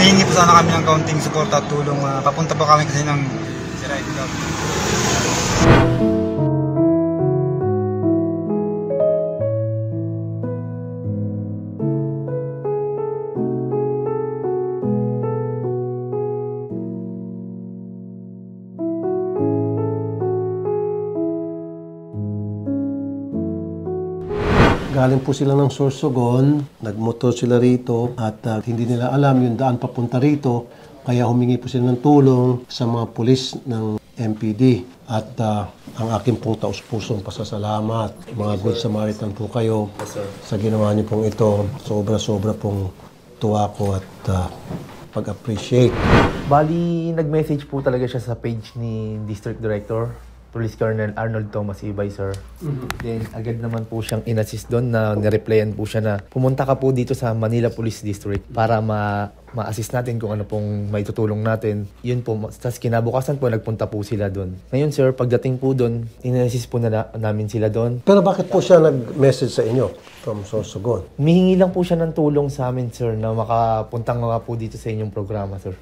hihingi po sana kami ng kaunting suporta at tulong. Papunta po kami kasi ng Sirayt Club. Galing po sila ng Sorsogon, nagmotor sila rito at hindi nila alam yung daan papunta rito. Kaya humingi po sila ng tulong sa mga pulis ng MPD. At ang aking pong taus-pusong pasasalamat. Mga good Samaritan po kayo sa ginawa niyo pong ito. Sobra-sobra pong tuwa ko at pag-appreciate. Bali, nag-message po talaga siya sa page ni District Director Police Colonel Arnold Thomas Ibay, sir. Then, agad naman po siyang in-assist doon na nireplyan po siya na pumunta ka po dito sa Manila Police District para ma-assist natin kung ano pong maitutulong natin. Yun po, tas kinabukasan po, nagpunta po sila doon. Ngayon, sir, pagdating po doon, in-assist po namin sila doon. Pero bakit po siya nag-message sa inyo from Sorsogon? Mihingi lang po siya ng tulong sa amin, sir, na makapunta nga po dito sa inyong programa, sir.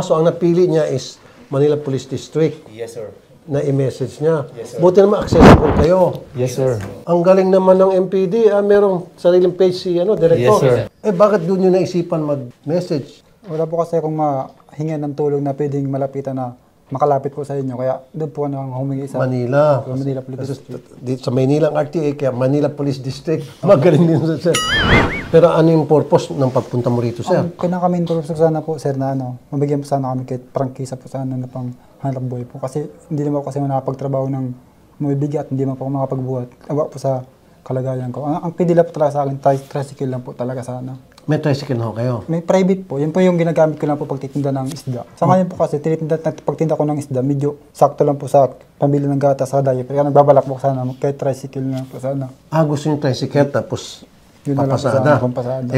So ang napili niya is Manila Police District. Yes, sir. Na i-message niya. Yes, buti naman accessible kayo. Yes, sir. Ang galing naman ng MPD, merong sariling page si Director. Yes, sir. Bakit doon nyo naisipan mag-message? Wala po kasi akong mahinga ng tulong na pwedeng malapitan na makalapit po sa inyo. Kaya doon po nang humingi sa Manila. Manila Police District. Sa Manila ang RTA, kaya Manila Police District. Magaling din sir. Pero ano yung purpose ng pagpunta mo rito, sir? Ang pinaka-main purpose sana po, sir, na mabigyan po sana kami kahit prangkisa po sana na pang hanap buhay po. Kasi hindi naman ako kasi nakapagtrabaho ng mabibigat, hindi naman po ako makapagbuhat. Awa po sa kalagayan ko. Ang pidila po talaga sa akin, tricycle lang po talaga sana. May tricycle na ho kayo? May private po. Yan po yung ginagamit ko lang po pagtitinda ng isda. Sa ngayon po kasi, pagtinda ko ng isda, medyo sakto lang po sa pambili ng gata sa diaper. Kaya nagbabalak po sana, kahit tricycle na po sana. Gusto yung tricycle tapos yun papasada.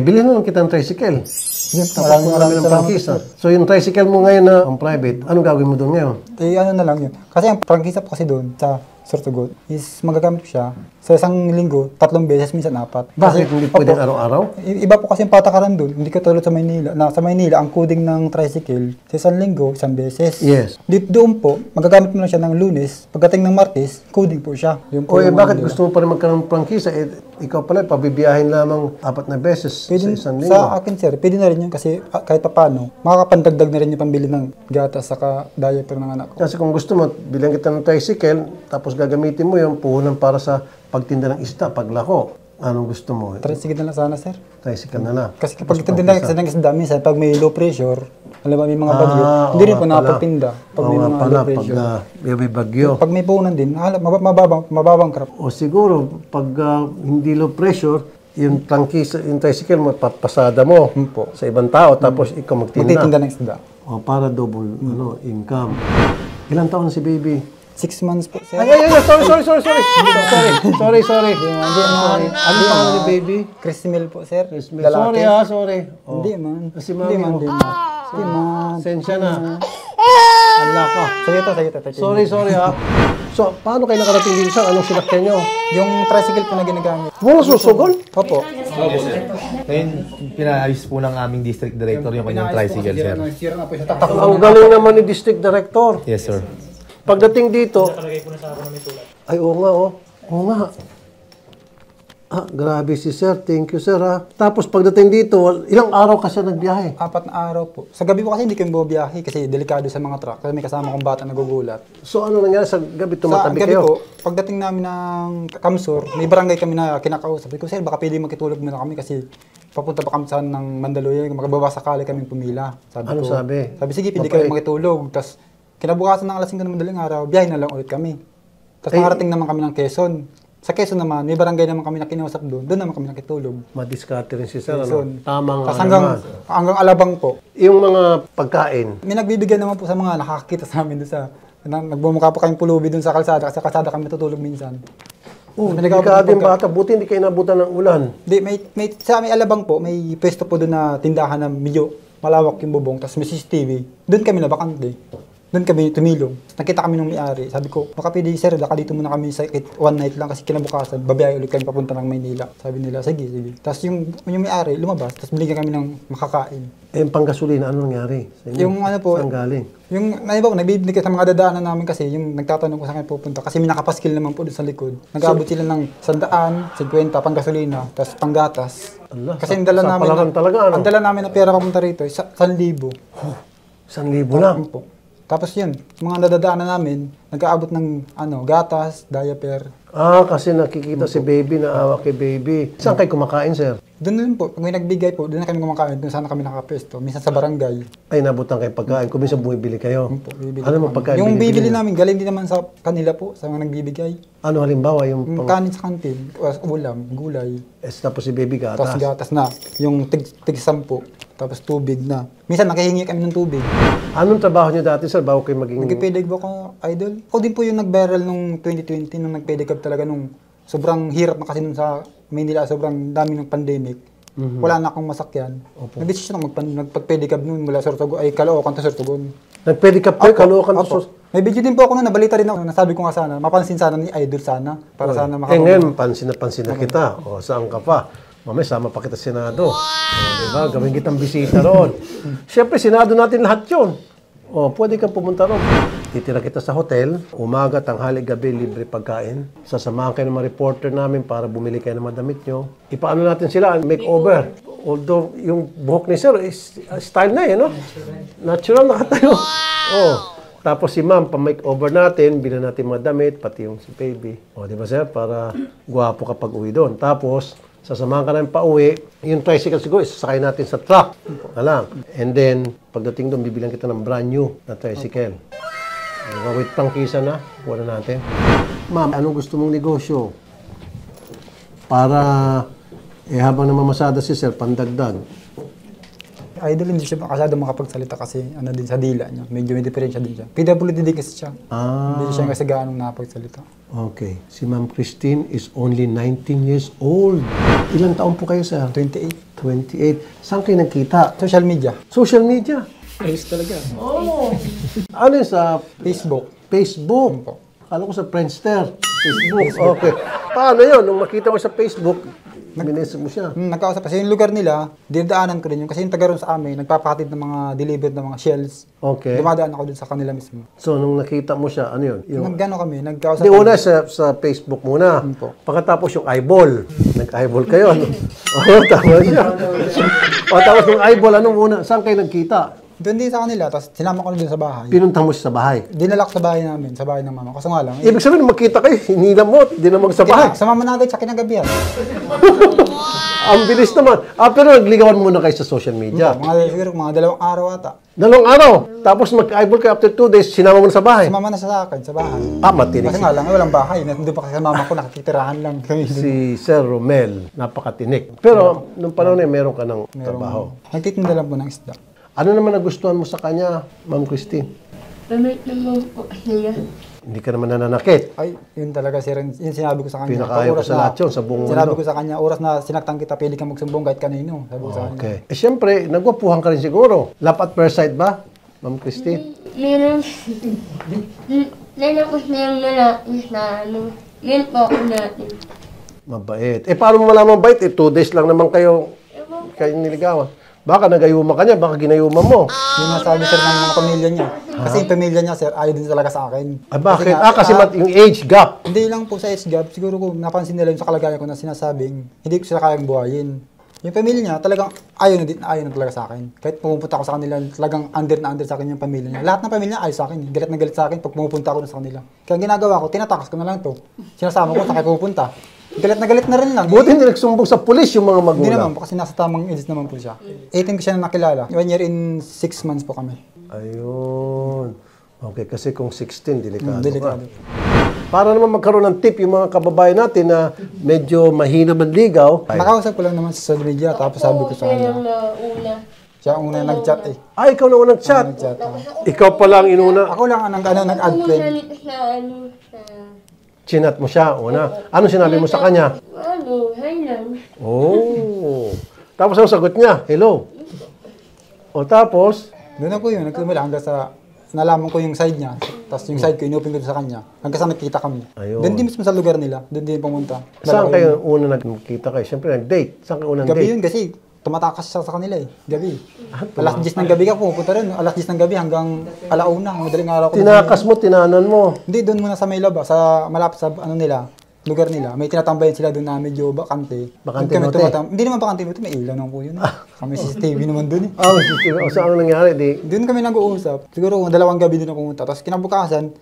Bilhin na lang kita ng tricycle. Yun, maraming prangkisa. So yung tricycle mo ngayon na on private, anong gagawin mo doon ngayon? Ano na lang yun. Kasi ang prangkisa po kasi doon sa Sorsogon is magagamit ko siya sa isang linggo, 3 beses, minsan 4. Bakit hindi pwedeng araw-araw? Iba po kasi yung patakaran doon. Hindi ka tulad sa Maynila. Sa Maynila, ang coding ng tricycle sa isang linggo, 1 beses. Yes. Doon po, magagamit mo lang siya ng Lunes. Pagdating ng Martes, coding po siya. Bakit gusto mo pa rin magkaroon ng prangkisa? Ikaw pala, pabibiyahin lamang 4 na beses pwede, sa isang linggo. Sa akin, sir, pwede na rin yun kasi kahit paano, makakapandagdag na rin yung pambili ng gatas saka diaper ng anak ko. Kasi kung gusto mo, bilang kita ng tricycle, tapos gagamitin mo yung puhunan para sa pagtinda ng isda, paglako. Anong gusto mo? Tricycle na lang sana, sir. Tricycle na lang. Kasi kapag tinda ng isda, minsan pag may low pressure, alam mo, may mga bagyo, hindi rin po nakapagtinda. Pag may mga low pressure. Pag may bagyo. Pag may puhunan din, mababang crop. O siguro, pag hindi low pressure, yung trangkisa, yung tricycle mo, papasada mo sa ibang tao, tapos ikaw magtinda. Magtitinda ng isda. Para double income. Ilang taon na si baby? 6 months po, sir. Sorry. Sorry. Ano pa ni baby? Crismel po, sir. Sorry. Hindi man. Si mami mo. Hindi man. Sensya na. Allah ka. Sige. Sorry. So, paano kayo nakarating dito sa anong sinakyan nyo? Yung tricycle po na ginagamit. Mula Sorsogon? Opo. Ngayon, pinaayos po ng aming District Director yung kanyang tricycle, sir. Ang galing naman ni District Director. Yes, sir. Pagdating dito, ay oo nga. Grabe si sir. Thank you, sir. Tapos pagdating dito, ilang araw ka siya nagbiyahe? 4 na araw po. Sa gabi po kasi hindi kami bumiyahe kasi delikado sa mga truck. Kasi may kasama kong bata nagugulat. So ano nangyari sa gabi? Tumatabi Sa gabi kayo? po, pagdating namin ng Kamsur, may barangay kami na kinakausap. Sabi ko, sir, baka pwede makitulog muna kami kasi papunta pa kami saan ng Mandaluyong. Makababasakali kami pumila. Ano sabi? Sabi, sige, pwede kami makitulog. Tapos kinabukasan ng alas 5 ng madaling araw, biyahe na lang ulit kami. Tapos nakarating naman kami ng Quezon. Sa Quezon naman, may barangay naman kami na kinausap doon. Doon naman kami nakitulog. Madiskarte rin si sir. Tama nga naman. Hanggang Alabang po. Yung mga pagkain? May nagbibigay naman po sa mga nakakakita sa amin doon sa... Nagbumukha pa kayong pulubi doon sa kalsada. Kasi sa kalsada kami natutulog minsan. Hindi ka din bata. Buti hindi kayo nabutan ng ulan. Sa may Alabang po, may pwesto po doon na tindahan na medyo malawak yung bubong. Tapos may CCTV. Doon kami nabakante. Doon kami tumilong. Nakita kami ng may-ari. Sabi ko, baka pwede sir, baka dito muna kami sa one night lang kasi kinabukasan, babiyahe ulit kami papunta ng Maynila. Sabi nila, sige, sige. Tapos yung may-ari, lumabas, tapos binigyan kami ng makakain. Eh, yung panggasolina, ano nangyari sa inyo? Yung ano po, saan galing? yung, naiba ko, nagbibigay sa mga dadaanan namin kasi, yung nagtatanong ko saan kayo pupunta. Kasi may nakapaskil naman po doon sa likod. Nag-abot sila ng 100, 50, panggasolina, tapos panggatas. Allah, Kasi ang dala namin, palaran talaga, ano? ang dala namin na pera papunta rito, 1,000. 1,000 lang. Po. Tapos yun, mga nadadaanan namin, nag-aabot ng gatas, diaper. Ah, kasi nakikita si baby, naawa kay baby. Saan kayo kumakain, sir? Doon din po, pag may nagbigay po, doon na kami kumakain, doon sana kami nakapesto. Minsan sa barangay. Ay, nabutan kayo pagkain. Kung minsan bumibili kayo. Po, bibili Ano po mga kami. pagkain? Yung binibili bibili niyo? namin, galing din naman sa kanila po, sa mga nagbibigay. Ano halimbawa, yung Yung kanin sa kantin, ulam, gulay, tapos si baby tapos gatas. gatas na, yung tig-sampu, tapos tubig na. Minsan nakihingi kami ng tubig. Anong trabaho niyo dati, sir, bago kayo maging... Nag-pedicab ako, idol. Ako din po yung nag-viral nung 2020, nung nag-pedicab talaga nung sobrang hirap na kasi nung sa Maynila, sobrang dami ng pandemic. Wala na akong masakyan. Nag-decision ako magpag-pedicab noon mula Sorsogon, ay Caloocan to Sorsogon. Nagpedicab kayo, Caloocan to Opo. Sorsogon. May video din po ako na nabalita rin ako. Nasabi ko nga sana, mapansin sana ni Idol sana. Para sana Ngayon, pansin na kita. O, saan ka pa? Mamaya, sama pa kita sa Senado. O, diba? Gawin kitang bisita roon. Siyempre, Senado natin lahat yun. O, pwede kang pumunta roon. Titira kita sa hotel. Umaga, tanghali, gabi, libre pagkain. Sasamahan kayo ng mga reporter namin para bumili kayo ng mga damit nyo. Ipaano natin sila, makeover. Although, yung buhok ni sir, style na no? Natural na katayo. Oh. Tapos si ma'am, pa-makeover natin, bilan natin mga damit, pati yung si baby. O, di ba sir? Para gwapo kapag uwi doon. Tapos, sasamahan ka namin pa uwi, yung tricycle siguro, isasakay natin sa truck. Alam. And then, pagdating doon, bibilang kita ng brand new na tricycle. With prangkisa na, kuha na natin. Ma'am, anong gusto mong negosyo? Para, habang namamasada si sir, pandagdag. Idol hindi siya makasada makapagsalita kasi din sa dila niya. Medyo may diferensya din siya. PWD din kasi siya. Hindi siya kasi gaanong nakapagsalita. Okay. Si Ma'am Christine is only 19 years old. Ilang taon po kayo, sir? 28. 28. Saan kayo nagkita? Social media. Social media. Ayos talaga. Ano yun sa Facebook. Facebook? Kala ko sa Friendster. Facebook. Okay. Paano yun? Nung makita mo sa Facebook, minis mo siya. Nagkausap kasi yung lugar nila, dinadaanan ko rin yun. Kasi yung taga ron sa amin, nagpapahatid ng mga delivered ng mga shells. Okay. Dumadaan ako dun sa kanila mismo. So, nung nakita mo siya, ano yun? Nagano kami, nagkausap Di una sa Facebook muna. po. Pagkatapos yung eyeball. Nag-eyeball kayo. Ano? Oo, tama siya. Tapos yung eyeball, anong una? Saan kayo nagkita? Doon din sa kanila, tapos sinama ko na dun sa bahay. Pinunta mo siya sa bahay. Dinala ko sa bahay namin, sa bahay ng mama. Kaso nga lang, Ibig sabihin, magkita kayo, hinila mo, di na sa bahay. sa mama na agad sa kinagabihan. Ang bilis naman. Pero nagligawan muna kayo sa social media. Siguro mga 2 araw ata. 2 araw. Tapos mag-eyeball kayo after 2 days, sinama mo na sa bahay. Sumama na siya sa akin, sa bahay. Matinig Kasi nga lang, walang bahay. Nandun pa kasi sa mama ko, nakikitirahan lang kami. si Sir Romel, napakatinik. Pero, nung panahon na yun, meron ka ng trabaho. Nagtitinda lang po ng isda. Ano naman nagustuhan mo sa kanya, Ma'am Christine? Pamit naman po niya. Hindi ka naman nananakit. Ay, yun talaga sir, yun sinabi ko sa kanya. Pinakaayaw ko sa lahat yun, sa buong Sinabi mundo. ko sa kanya, oras na sinaktan kita, pwede kang magsumbong kahit kanino. Sabi ko sa kanya. Okay. Eh, siyempre, nagwapuhan ka rin siguro. Love at first sight ba, Ma'am Christine? Meron, nalakos na yung lalaki sa yun po ako natin. Mabait. Eh, paano mo malaman mabait? 2 days lang naman kayo niligawan. Baka nagayuma ka niya, baka ginayuma mo. Yun nga sabi sir ng mga pamilya niya. Kasi yung pamilya niya sir, ayaw din talaga sa akin. Ah, bakit? Kasi Kasi yung age gap. hindi lang po sa age gap, siguro ko napansin nila yung sa kalagayan ko na sinasabing, hindi ko sila kayang buhayin. Yung pamilya niya, talagang ayaw na talaga sa akin. Kahit pumupunta ako sa kanila, talagang under na under sa akin yung pamilya niya. Lahat ng pamilya ayaw sa akin. Galit na galit sa akin pag pumupunta ako sa kanila. Kaya ang ginagawa ko, tinatakas ko na lang to. Sinasama ko sa kaya pupunta. Galit na rin lang. Buti hindi nagsumbong sa pulis yung mga magulang. Hindi naman po, kasi nasa tamang edad naman po siya. 18 ko siya na nakilala. 1 year in 6 months po kami. Ayun. Okay, kasi kung 16, delikado Delikado. ka. Para naman magkaroon ng tip yung mga kababayan natin na medyo mahina manligaw. Nakausap ko lang naman sa social media, tapos sabi ko sa Siya kanya. yung nauna. Siya ang una nag-chat eh. Ikaw na unang chat. Nag-chat. Ikaw pa lang inuna. Ako lang ang nag-add Una friend. nito sa sa Chinat mo siya, una. Ano sinabi mo sa kanya? hi lang. Oh. Tapos ang sagot niya, hello. O tapos, Doon na po yun, nagsimula hanggang sa nalaman ko yung side niya. Tapos yung side ko, inupin ko sa kanya. Hanggang sa nakita kami. Ayun. Doon din mismo sa lugar nila. Doon din pumunta. Saan kayo una nagkita kayo? Siyempre, nag-date. Saan kayo unang Gabi date? yun kasi tumatakas siya sa kanila eh. Gabi. Alas 10 ng gabi ka pupunta rin. Alas 10 ng gabi hanggang alauna. Madaling araw ko. Tinakas mo, tinanan mo. Hindi, doon muna sa may laba. Sa malapit sa ano nila. Lugar nila. May tinatambayan sila doon na medyo bakante. Bakante Doon mote? Hindi naman bakante mote. May ilaw naman po yun. Kami CCTV naman doon eh. O saan ang nangyari? Di, Doon kami nag-uusap. Siguro dalawang gabi doon ako pumunta. Tapos kinabukasan,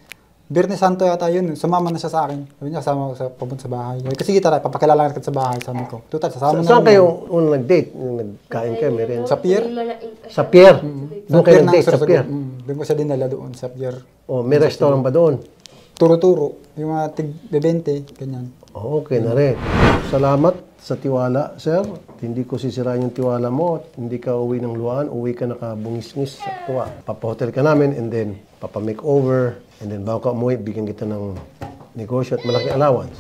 Biyernes Santo yata yun. Sumama na siya sa akin. Sabi niya, kasama ko sa papunta sa bahay. Kasi sige tara, papakilala kita sa bahay. Sabi ko. Total, sasama na. saan kayo unang nag-date? Yung nagkain kayo, meron? Sa pier? Sa pier? Doon kayo ng nag-date sa pier? Doon ko siya dinala doon sa pier. O, may restaurant ba doon? Turo-turo. Yung mga tig-20, ganyan. Okay na rin. Salamat sa tiwala, sir. Hindi ko sisirain yung tiwala mo. Hindi ka uwi ng luhaan. Uwi ka nakabungis-ngis sa tuwa. Papa-hotel ka namin and then papa-makeover. And then bago ka umuwi, bigyan kita ng negosyo at malaking allowance.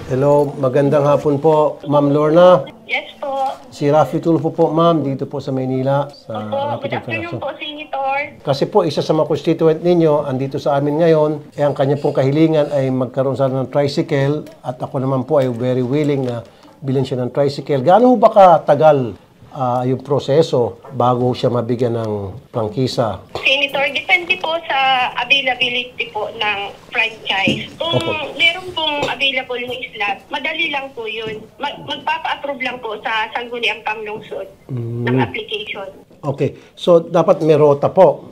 Hello, magandang hapon po, Ma'am Lorna. Yes po. Si Rafi Tulfo po, ma'am, dito po sa Maynila. Sa Opo, Rapid good afternoon International. po, Senator. Kasi po, isa sa mga constituent ninyo, andito sa amin ngayon, ang kanya pong kahilingan ay magkaroon sana ng tricycle at ako naman po ay very willing na bilhin siya ng tricycle. Gaano ba katagal yung proseso bago siya mabigyan ng prangkisa? Senator, depende po sa availability po ng franchise. Kung meron pong available ng slot, madali lang po yun. Magpapa-approve lang po sa Sangguniang Panglungsod ng application. Okay. So, dapat may rota po.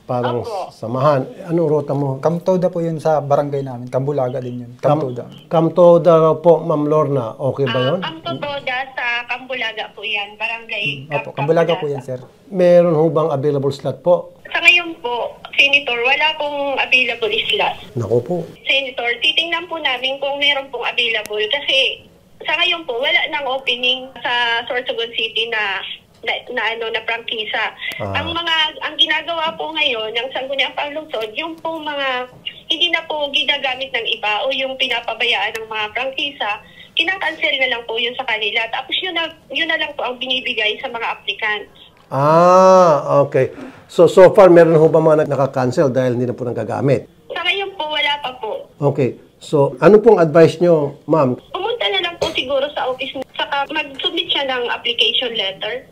Parang Opo. samahan. Anong rota mo? Kamtoda po yun sa barangay namin. Kambulaga din yun. Kamtoda. Kamtoda raw po, Ma'am Lorna. Okay ba yun? Ang Totoda sa Kambulaga po yan, barangay Opo, Kambulaga po yan, sir. Meron ho bang available slot po? Sa ngayon po, Senator, wala pong available slot. Naku po. Senator, titingnan po namin kung meron pong available kasi sa ngayon po wala nang opening sa Sorsogon City na prangkisa. Ang ginagawa po ngayon ng Sangguniang Panglungsod, yung pong mga hindi na po ginagamit ng iba o yung pinapabayaan ng mga prangkisa, kinakancel na lang po yun sa kanila. Tapos yun na lang po ang binibigay sa mga applicants. Okay. So far, meron ho ba mga naka-cancel dahil hindi na po nagagamit? Sa ngayon po, wala pa po. Okay. So, ano pong advice nyo, ma'am? Pumunta na lang po siguro sa office, saka mag-submit siya ng application letter.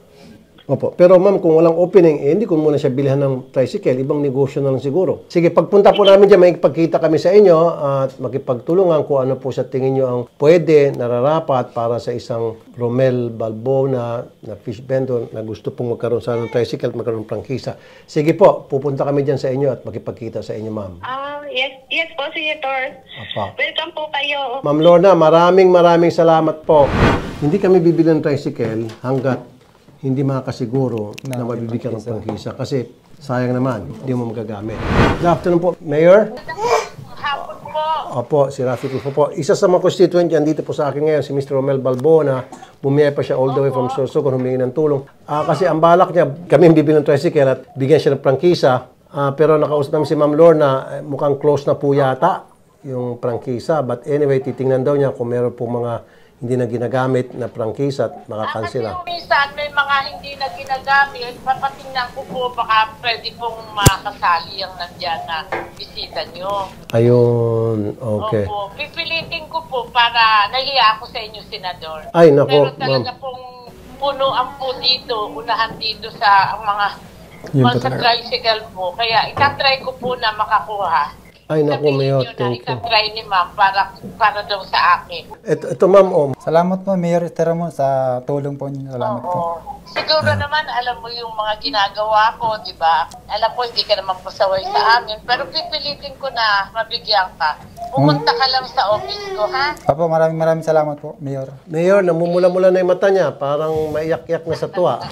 Opo. Pero ma'am, kung walang opening, hindi ko muna siya bilhan ng tricycle. Ibang negosyo na lang siguro. Sige, pagpunta po namin dyan, makikipagkita kami sa inyo at makipagtulungan kung ano po sa tingin nyo ang pwede, nararapat para sa isang Romel Balbona na fish vendor na gusto pong magkaroon sa tricycle at magkaroon ng prangkisa. Sige po, pupunta kami dyan sa inyo at makipagkita sa inyo, ma'am. Yes po, Senator. Apa. Welcome po kayo. Ma'am Lorna, maraming salamat po. Hindi kami bibili ng tricycle hanggat hindi makakasiguro na mabibigyan ng prangkisa. Kasi sayang naman, hindi mo magagamit. Good afternoon po, Mayor. Hapon po. Opo, si Rafi Tulfo po. Isa sa mga constituent yan dito po sa akin ngayon, si Mr. Romel Balbona. Bumiyay pa siya all the way from Sorsogon, humingi ng tulong. Kasi ang balak niya, kami bibili ng tricycle at bigyan siya ng prangkisa. Pero nakausap namin si Ma'am Lorna, mukhang close na po yata yung prangkisa. But anyway, titingnan daw niya kung meron po mga hindi na ginagamit na prangkisa at makakansela. Kasi minsan may mga hindi na ginagamit, papatingnan ko po baka pwede pong makasali ang nandyan na bisita nyo. Ayun, okay. Opo, pipilitin ko po para nahiya ako sa inyo, Senador. Ay, nako, Pero talaga ma'am. pong punuan po dito, unahan dito sa ang mga Yun po sa talaga. tricycle po. Kaya itatry ko po na makakuha. Ay, nako, Mayor, Sabihin nyo na thank you. itatry ni ma'am para daw sa akin. Ito ma'am, Salamat po, Mayor Teramo, sa tulong po niyo. Salamat po. Oo. Siguro naman, alam mo yung mga ginagawa ko, di ba? Alam ko, hindi ka naman pasaway sa amin, pero pipilitin ko na mabigyan ka. Pumunta ka lang sa office ko, ha? Opo, maraming salamat po, Mayor. Mayor, namumula-mula na yung mata niya. Parang maiyak-iyak na sa tuwa.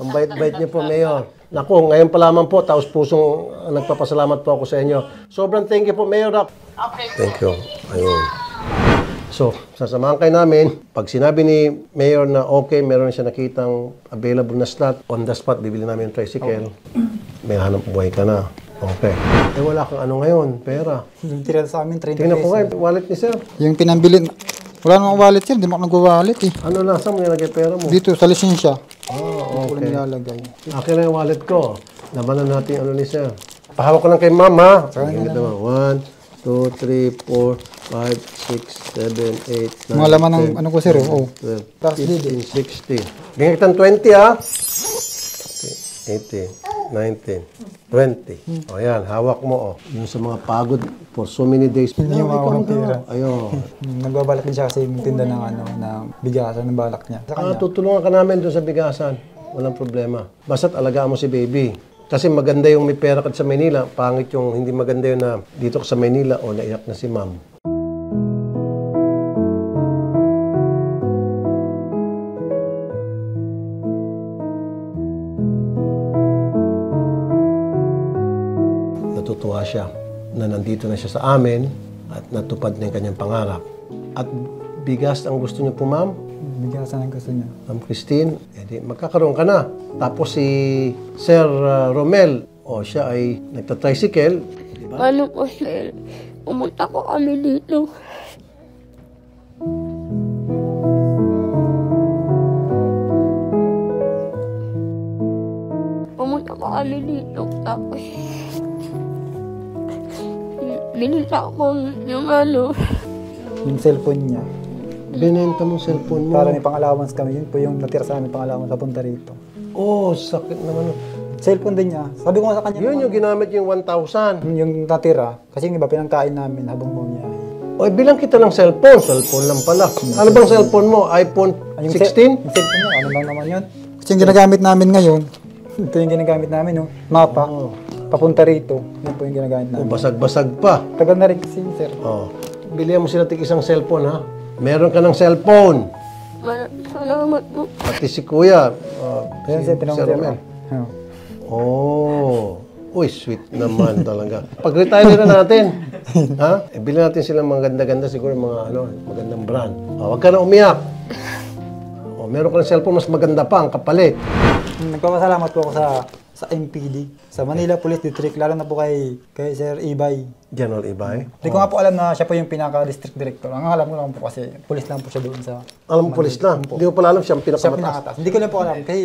Ang bait-bait niyo po, Mayor. Naku, ngayon pa lamang po, taos pusong nagpapasalamat po ako sa inyo. Sobrang thank you po, Mayor. Okay. Thank you. Ayun. So, sasamahan kayo namin. Pag sinabi ni Mayor na okay, meron siya nakitang available na slot, on the spot, bibili namin yung tricycle. May hanap buhay ka na. Okay. Eh, wala kang ano ngayon, pera. Yung tira sa amin, 30 Tingnan ko pesos. nga, wallet ni Sir. Yung pinambilin, wala namang wallet sir, hindi mo ako nag-wallet eh. Ano nasa mo nilagay pera mo? Dito, sa lisensya. Oh, Wala okay. nilalagay. Akin na yung wallet ko. Labanan natin yung ano ni Sir. Pahawak ko lang kay mama. Hingit naman. 1, 2, 3, 4, 5, 6, 7, 8, 9, Mga laman ng ano ko, sir. 12, Tapos 15, 16. Gingitan 20, ha? 18, 19, 20. O yan, hawak mo, Yung sa mga pagod for so many days. Hindi yung mga pera. Ayun. Nagbabalak din siya kasi yung tinda ng ng bigasan ng balak niya. Sa kanya. Tutulungan ka namin doon sa bigasan. Walang problema. Basta't alagaan mo si baby. Kasi maganda yung may pera ka sa Maynila. Pangit yung hindi maganda yun na dito ka sa Maynila o naiyak na si ma'am. Natutuwa siya na nandito na siya sa amin at natupad na yung kanyang pangarap. At bigas ang gusto niyo po, ma'am? Bigasan ang gusto niya. Ma'am Christine, edi magkakaroon ka na. Tapos si Sir Romel, siya ay nagtatricycle. Diba? Ano po, sir? Pumunta ko kami dito. Pumunta ko kami dito. Tapos, binita ko yung Yung cellphone niya. Binenta mo cellphone mo. Para may pang-allowance kami. Yun po yung natira sa amin pang-allowance papunta rito. Sakit naman. Cellphone din niya. Sabi ko nga sa kanya. Yun yung ginamit yung 1,000. Yung natira. Kasi yung iba pinangkain namin habang bumiyahe. Bilang kita ng cellphone. Cellphone lang pala. Ano bang cellphone mo? iPhone 16? Yung cellphone niya, ano lang naman yun. Kasi yung ginagamit namin ngayon, ito yung ginagamit namin, no? Mapa. Papunta rito. Yan po yung ginagamit namin. Basag-basag pa. Tagal na rin kasi, sir. Bilihan mo sila tig-isang cellphone, ha? Meron ka ng cellphone. Salamat po. Pati si Kuya. Kaya siya Sir Romel. Oh. Uy, sweet naman talaga. Pag-retire na natin, ha? Bilhin natin silang mga ganda-ganda, siguro mga magandang brand. Huwag ka na umiyak. Meron ka ng cellphone, mas maganda pa, ang kapalit. Nagpapasalamat po ako sa MPD, sa Manila Police District, lalo na po kay Sir Ibay. General Ibay? Hindi ko nga po alam na siya po yung pinaka-district director. Ang alam ko lang po kasi police lang po siya doon sa... Alam mo, police lang? Hindi mo pala alam siyang Siya pinakamataas? pinakataas. Hindi ko lang po alam. Kasi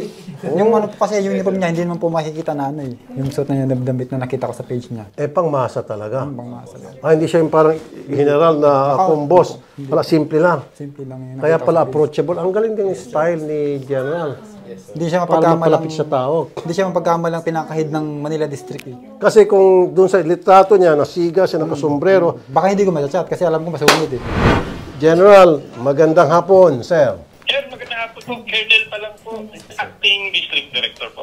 yung ano po kasi, yung uniform niya, hindi naman po makikita na yung suit na niya, damit na nakita ko sa page niya. Pangmasa talaga. Pangmasa. Hindi siya yung parang general na akong boss. Wala, simple lang. Simple lang yun. Kaya pala approachable. Ang galing din yung style ni General. Hindi siya Para mapagkamalang... mapalapit sa tao. Hindi siya mapagkamalang pinakahid ng Manila District. Kasi kung doon sa litrato niya, nasiga siya, nakasombrero. Baka hindi ko ma-chat kasi alam ko masungit General, magandang hapon, sir. Sir, magandang hapon po. Colonel pa lang po. Acting District Director po.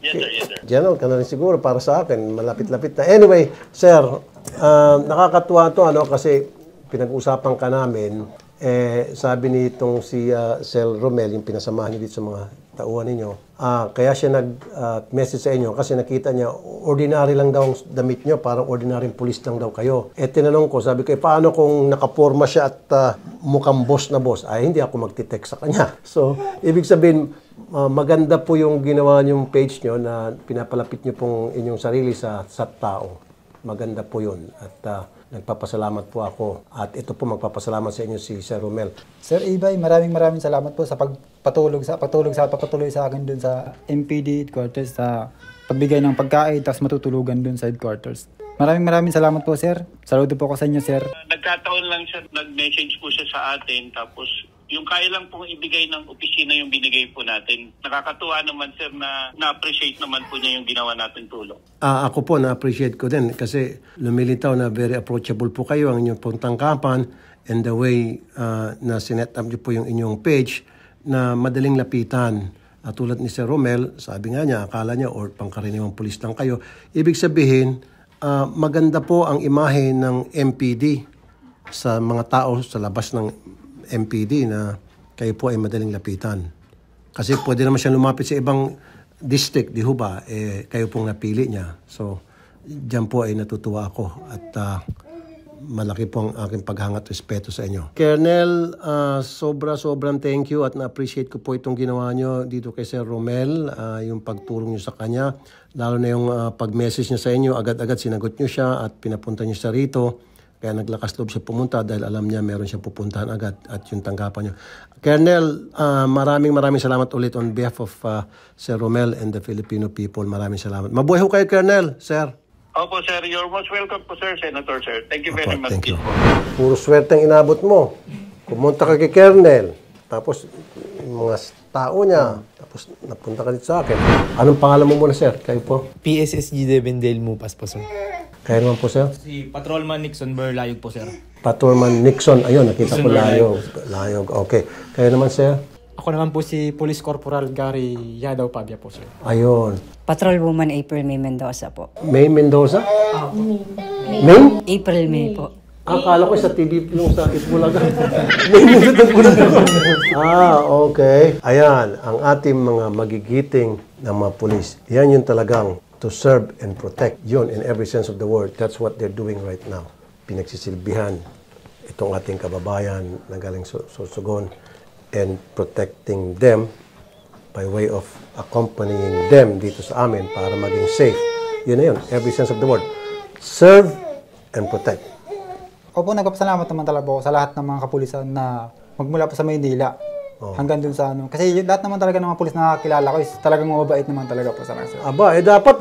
Yes, sir, yes, sir. General, ka na rin siguro para sa akin. Malapit-lapit na. Anyway, sir, nakakatuwa to kasi pinag-usapan ka namin. Sabi nitong si Sir Romel, yung pinasamahan niyo dito sa mga tauhan ninyo, kaya siya nag-message sa inyo kasi nakita niya, ordinary lang daw ang damit niyo, parang ordinary police lang daw kayo. Tinanong ko, sabi ko, paano kung nakaporma siya at mukhang boss na boss? Hindi ako magtitext sa kanya. So, ibig sabihin, maganda po yung ginawa niyong page niyo na pinapalapit niyo pong inyong sarili sa tao. Maganda po yun. At nagpapasalamat po ako. At ito po magpapasalamat sa inyo si Sir Romel. Sir Ibay, maraming salamat po sa pagpatuloy sa akin dun sa MPD headquarters, sa pagbigay ng pagkain, tapos matutulugan dun sa headquarters. Maraming salamat po, sir. Saludo po ako sa inyo, sir. Nagkataon lang siya, nag-message po siya sa atin, tapos yung kaya lang pong ibigay ng opisina yung binigay po natin. Nakakatuwa naman, sir, na na-appreciate naman po niya yung ginawa natin tulong. Ako po, na-appreciate ko din kasi lumilitaw na very approachable po kayo ang inyong pong tangkapan and the way na sinet up niyo po yung inyong page na madaling lapitan. Tulad ni Sir Romel, sabi nga niya, akala niya or pangkaraniwang pulis lang kayo. Ibig sabihin, maganda po ang imahe ng MPD sa mga tao sa labas ng MPD na kayo po ay madaling lapitan. Kasi pwede naman siya lumapit sa ibang district, di ho ba? Kayo pong napili niya. So, dyan po ay natutuwa ako at malaki po ang aking paghangat respeto sa inyo. Colonel, sobrang thank you at na-appreciate ko po itong ginawa nyo dito kay Sir Romel, yung pagtulong nyo sa kanya. Lalo na yung pag-message niya sa inyo, agad-agad sinagot nyo siya at pinapunta nyo siya rito. Kaya naglakas loob siya pumunta dahil alam niya meron siya pupuntahan agad at yung tanggapan niyo. Colonel, maraming salamat ulit on behalf of Sir Romel and the Filipino people. Maraming salamat. Mabuhay ho kayo, Colonel, sir. Opo, sir. You're most welcome po, sir, Senator, sir. Thank you very much. Thank you. Puro swerte ang inabot mo. Kumunta ka kay Colonel, tapos yung mga tao niya, tapos napunta ka dito sa akin. Anong pangalan mo muna, sir? Kayo po? PSSG Devendale Mupas po, sir. Kayo naman po, sir? Si Patrolman Nixon Berlayog po, sir. Patrolman Nixon. Ayun, nakita ko Layog. Layog. Okay. Kayo naman, sir? Ako naman po si Police Corporal Gary Yadaw Pabia po, sir. Ayun. Patrolwoman April May Mendoza po. May Mendoza? May? April May po. Akala ko sa TV yung sa Itbulaga. May Mendoza Bulaga. Okay. Ayan, ang ating mga magigiting ng mga pulis. Yan yung talagang to serve and protect. Yun, in every sense of the word. That's what they're doing right now. Pinagsisilbihan itong ating kababayan na galing Sorsogon and protecting them by way of accompanying them dito sa amin para maging safe. Yun na yun, every sense of the word. Serve and protect. Opo, nagpapasalamat naman talaga po sa lahat ng mga kapulisan na magmula po sa Maynila hanggang dun sa ano. Kasi lahat naman talaga ng mga pulis na nakakilala ko is talagang mababait naman talaga po sa kanila. Aba, dapat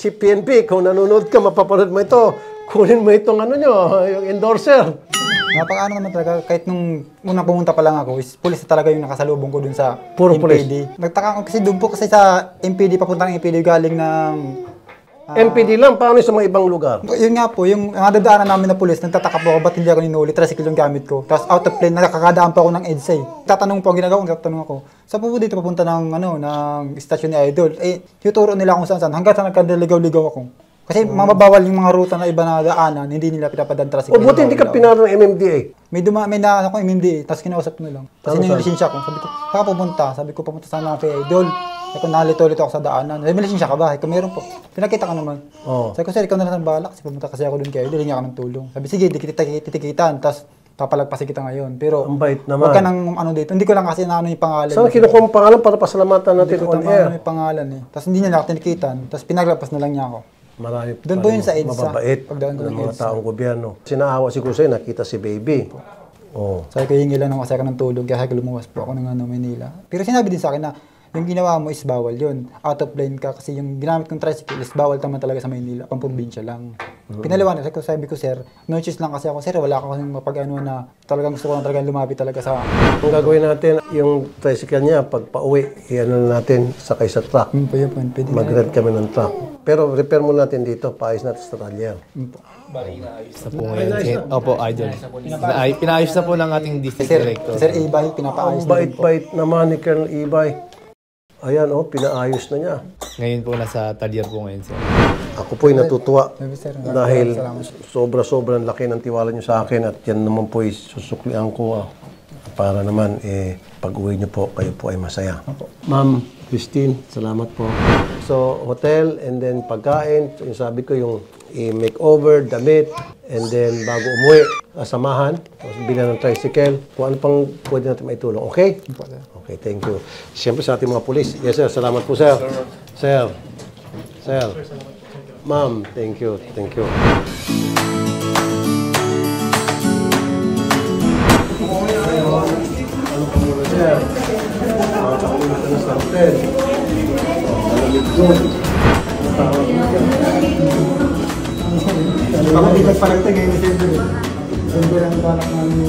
Chief PNP, kung nanonood ka, mapapanood mo ito, kunin mo itong ano nyo, yung endorser. Napaka-ano naman talaga, kahit nung unang pumunta pa lang ako, is pulis na talaga yung nakasalubong ko dun sa Puro MPD. pulis? Nagtaka ko kasi doon po kasi sa MPD, papuntang MPD galing ng... MPD lang, paano sa mga ibang lugar? Yun nga po, yung nadadaanan namin na pulis, nagtataka po ako, ba't hindi ako ninuli, tricycle yung gamit ko. Tapos out of plane, nakakadaan pa ako ng EDSA. Tatanong po, ginagawa ko, tatanong ako. Sa po dito, papunta ng, ng stasyon ni Idol, tuturo nila kung saan-saan, hanggang sa nagkadaligaw-ligaw ako. Kasi mababawal yung mga ruta na iba na daanan, hindi nila pinapadaan tricycle. O buti hindi ka pinaro ng MMDA. May na ako MMDA, tapos kinausap ko na lang. Kasi yung lisensya ko, sabi ko, saan ka pupunta? Sabi ko, pupunta sana kay Idol. Sabi ko, nalito-lito ako sa daanan. Sabi, may lisensya ka ba? Sabi ko, meron po. Pinakita ka naman. Sabi ko, sir, ikaw na lang balak. Kasi pumunta kasi ako dun kay Idol, hindi ako ng tulong. Sabi, sige, titikitan, tapos papalagpasin kita ngayon. Pero, ang bait naman. Huwag ka nang dito. Hindi ko lang kasi naano yung pangalan. Saan kinukuha ang pangalan para pasalamatan natin on air? Hindi ko yung pangalan Tapos hindi niya ako tinikitan. Tapos pinaglapas na lang niya ako. Marami doon po yun sa EDSA. mababait Pagdaan ko ng ng mga EDSA. taong gobyerno. Sinaawa siguro sa'yo, nakita si baby. Sabi ko, hingi lang kasi ako ng tulong, kaya sabi ko lumuwas po ako ng Manila. Pero sinabi din sa akin na, yung ginawa mo is bawal yun. Out of line ka kasi yung ginamit kong tricycle is bawal naman talaga sa Maynila, pang probinsya lang. Pinaliwanag sabi ko, sir, no choice lang kasi ako, sir, wala ako kasing mapag-ano na talagang gusto ko lang talagang lumapit talaga sa... Ang gagawin natin, yung tricycle niya, pag pauwi, iyan na natin, sakay sa truck. Pwede Mag-rent kami ng truck. Pero repair mo natin dito, paayos natin sa talyer. Sa po ngayon. Opo, Idol. Pinaayos na po ng ating district director. Sir Ibay, pinapaayos Ang bait-bait naman ni Colonel Ibay. Ayan, pinaayos na niya. Ngayon po nasa talyer po ngayon, sir. Ako po'y natutuwa sir. dahil sobra-sobrang laki ng tiwala niyo sa akin at yan naman po'y susuklian ko para naman pag-uwi niyo po, kayo po ay masaya. Ma'am Christine, salamat po. So, hotel and then pagkain, yung sabi ko yung makeover, damit, and then bago umuwi, samahan, tapos bilan ng tricycle, kung ano pang pwede natin maitulong. Okay? Okay, thank you. Siyempre sa ating mga pulis. Yes, sir. Salamat po, sir. Sir. Sir. Ma'am, thank you. Thank you. Ano po muna, sir? Makakakulit na sa hotel. Malamig doon. Tawag mo, sir. Baka di nagparagtag ngayon ni Sender. Sender ang balak namin.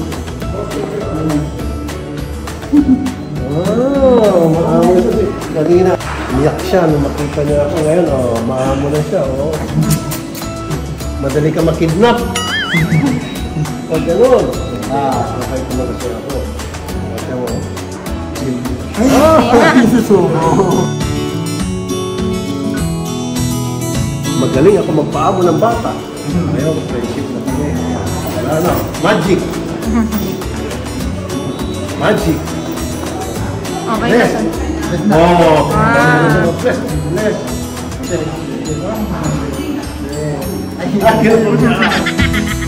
Maamo na siya. Kanina, iyak siya nung makita niya ako. Ngayon, maamo na siya. Madali ka makidnap. Pag gano'n. Nakay ko na kasi ako. Kasi mo. Magaling ako magpaamo ng bata. Ngayon, friendship na kami. Wala na. Magic. Magic. Okay, Bless. Bless. Bless. Bless.